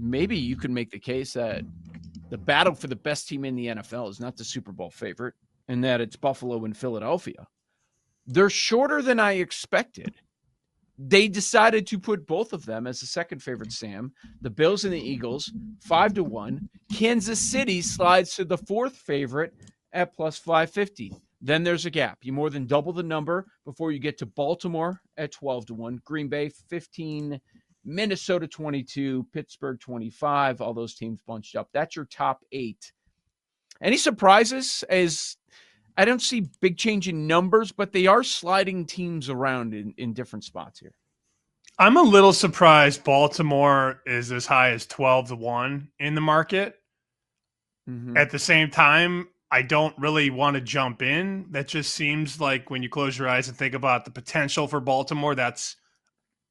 maybe you could make the case that the battle for the best team in the NFL is not the Super Bowl favorite, and that it's Buffalo and Philadelphia. They're shorter than I expected. They decided to put both of them as the second favorite, Sam. The Bills and the Eagles, 5-1. Kansas City slides to the fourth favorite at plus 550. Then there's a gap. You more than double the number before you get to Baltimore at 12-1, Green Bay 15, Minnesota 22, Pittsburgh 25, all those teams bunched up. That's your top 8. Any surprises? As I don't see big change in numbers, but they are sliding teams around in different spots here. I'm a little surprised Baltimore is as high as 12-1 in the market. Mm-hmm. At the same time, I don't really want to jump in. That just seems like when you close your eyes and think about the potential for Baltimore, that's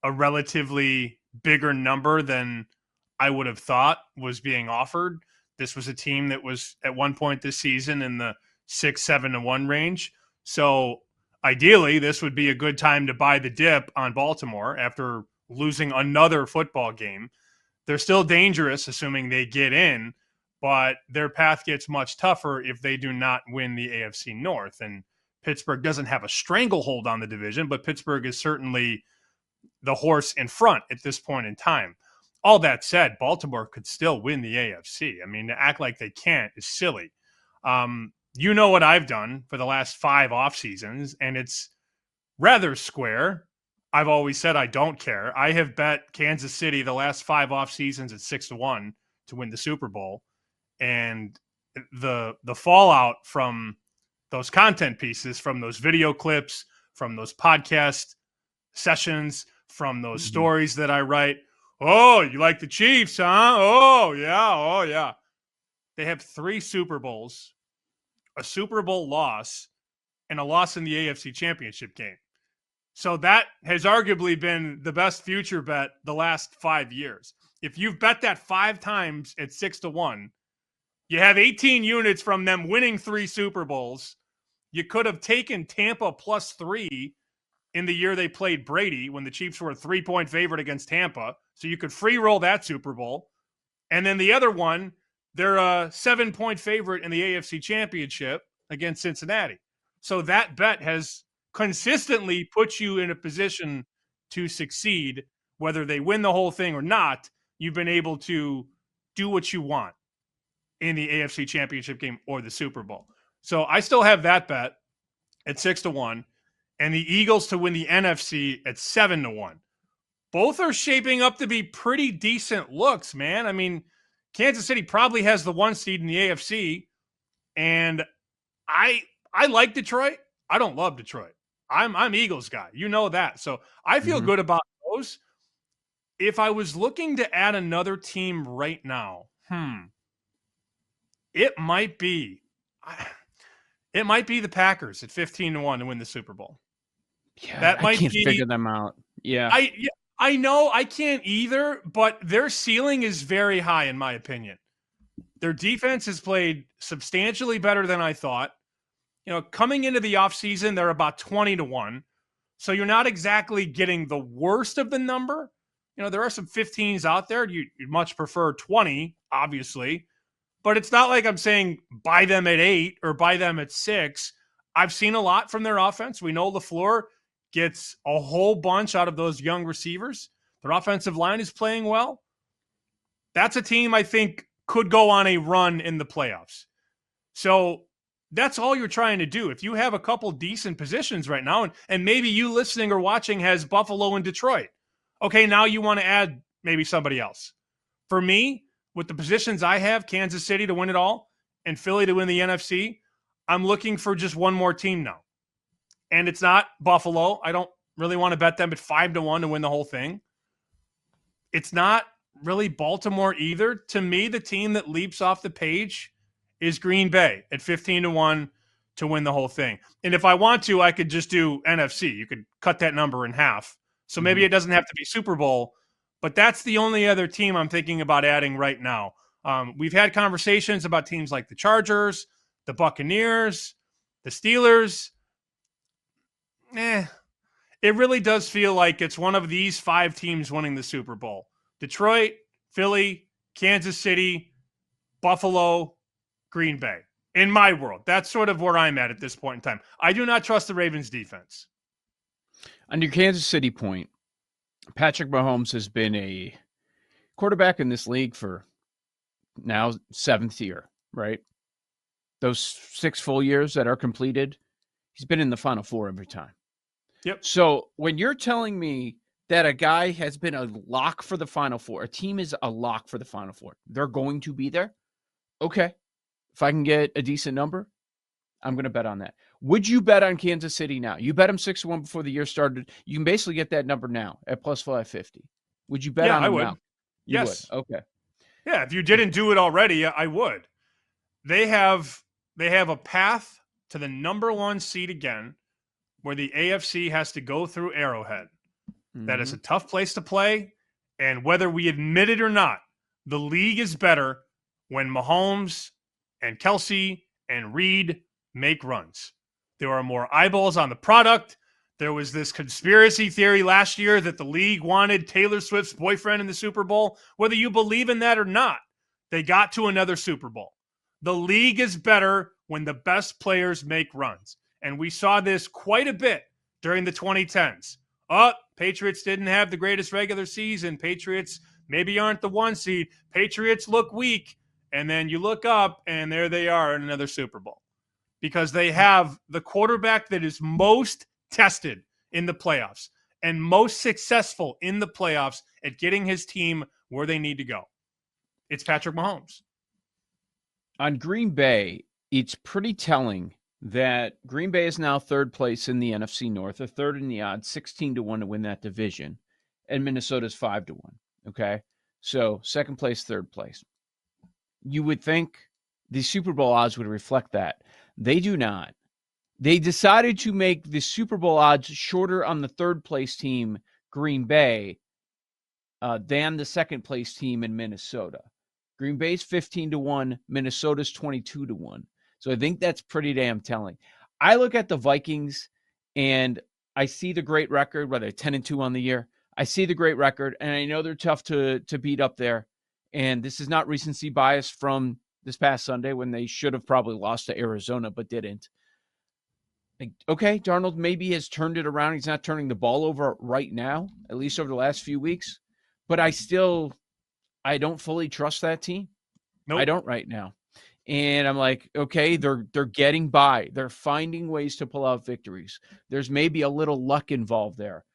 a relatively bigger number than I would have thought was being offered. This was a team that was at one point this season in the 6-7-1 range. So ideally, this would be a good time to buy the dip on Baltimore after losing another football game. They're still dangerous, assuming they get in, but their path gets much tougher if they do not win the AFC North. And Pittsburgh doesn't have a stranglehold on the division, but Pittsburgh is certainly the horse in front at this point in time. All that said, Baltimore could still win the AFC. I mean, to act like they can't is silly. You know what I've done for the last 5 off seasons, and it's rather square. I've always said I don't care. I have bet Kansas City the last 5 off seasons at 6-1 to win the Super Bowl. And the fallout from those content pieces, from those video clips, from those podcast sessions, from those stories that I write. Oh, you like the Chiefs, huh? Oh, yeah. Oh, yeah. They have 3 Super Bowls, a Super Bowl loss, and a loss in the AFC Championship game. So that has arguably been the best future bet the last 5 years. If you've bet that 5 times at 6-1, you have 18 units from them winning 3 Super Bowls. You could have taken Tampa plus 3 in the year they played Brady when the Chiefs were a 3-point favorite against Tampa. So you could free roll that Super Bowl. And then the other one, they're a 7-point favorite in the AFC Championship against Cincinnati. So that bet has consistently put you in a position to succeed. Whether they win the whole thing or not, you've been able to do what you want in the AFC Championship game or the Super Bowl. So I still have that bet at 6-1 and the Eagles to win the NFC at 7-1. Both are shaping up to be pretty decent looks, man. I mean, Kansas City probably has the 1 seed in the AFC, and I like Detroit. I don't love Detroit. I'm Eagles guy. You know that. So I feel good about those. If I was looking to add another team right now, it might be the Packers at 15-1 to win the Super Bowl. Yeah, that might I can't figure them out. Yeah. I know I can't either, but their ceiling is very high in my opinion. Their defense has played substantially better than I thought. You know, coming into the offseason, they're about 20-1. So you're not exactly getting the worst of the number. You know, there are some 15s out there. You'd much prefer 20, obviously. But it's not like I'm saying buy them at 8 or buy them at 6. I've seen a lot from their offense. We know LaFleur gets a whole bunch out of those young receivers. Their offensive line is playing well. That's a team I think could go on a run in the playoffs. So that's all you're trying to do. If you have a couple decent positions right now, and maybe you listening or watching has Buffalo and Detroit. Okay, now you want to add maybe somebody else. For me, with the positions I have, Kansas City to win it all and Philly to win the NFC, I'm looking for just one more team now. And it's not Buffalo. I don't really want to bet them at 5-1 to win the whole thing. It's not really Baltimore either. To me, the team that leaps off the page is Green Bay at 15-1 to win the whole thing. And if I want to, I could just do NFC. You could cut that number in half. So maybe it doesn't have to be Super Bowl, but that's the only other team I'm thinking about adding right now. We've had conversations about teams like the Chargers, the Buccaneers, the Steelers. It really does feel like it's one of these 5 teams winning the Super Bowl. Detroit, Philly, Kansas City, Buffalo, Green Bay. In my world, that's sort of where I'm at this point in time. I do not trust the Ravens defense. On your Kansas City point, Patrick Mahomes has been a quarterback in this league for now 7th year, right? Those 6 full years that are completed, he's been in the Final Four every time. Yep. So when you're telling me that a guy has been a lock for the Final Four, a team is a lock for the Final Four, they're going to be there. Okay. If I can get a decent number, I'm going to bet on that. Would you bet on Kansas City now? You bet them 6-1 before the year started. You can basically get that number now at plus 550. Would you bet on them now? You yes. would. Okay. Yeah, if you didn't do it already, I would. They have a path to the number 1 seed again, where the AFC has to go through Arrowhead. Mm-hmm. That is a tough place to play, and whether we admit it or not, the league is better when Mahomes and Kelsey and Reed make runs. There are more eyeballs on the product. There was this conspiracy theory last year that the league wanted Taylor Swift's boyfriend in the Super Bowl. Whether you believe in that or not, they got to another Super Bowl. The league is better when the best players make runs. And we saw this quite a bit during the 2010s. Patriots didn't have the greatest regular season. Patriots maybe aren't the 1 seed. Patriots look weak. And then you look up, and there they are in another Super Bowl. Because they have the quarterback that is most tested in the playoffs and most successful in the playoffs at getting his team where they need to go. It's Patrick Mahomes. On Green Bay, it's pretty telling that Green Bay is now 3rd place in the NFC North, a 3rd in the odds, 16-1 to win that division, and Minnesota's 5-1. Okay, so 2nd place, 3rd place. You would think the Super Bowl odds would reflect that. They do not. They decided to make the Super Bowl odds shorter on the 3rd place team, Green Bay, than the 2nd place team in Minnesota. Green Bay's 15-1, Minnesota's 22-1. So I think that's pretty damn telling. I look at the Vikings and I see the great record, whether 10-2 on the year. I see the great record, and I know they're tough to beat up there. And this is not recency bias from this past Sunday when they should have probably lost to Arizona but didn't. Like, okay, Darnold maybe has turned it around. He's not turning the ball over right now, at least over the last few weeks. But I don't fully trust that team. Nope. I don't right now. And I'm like, okay, they're getting by. They're finding ways to pull out victories. There's maybe a little luck involved there.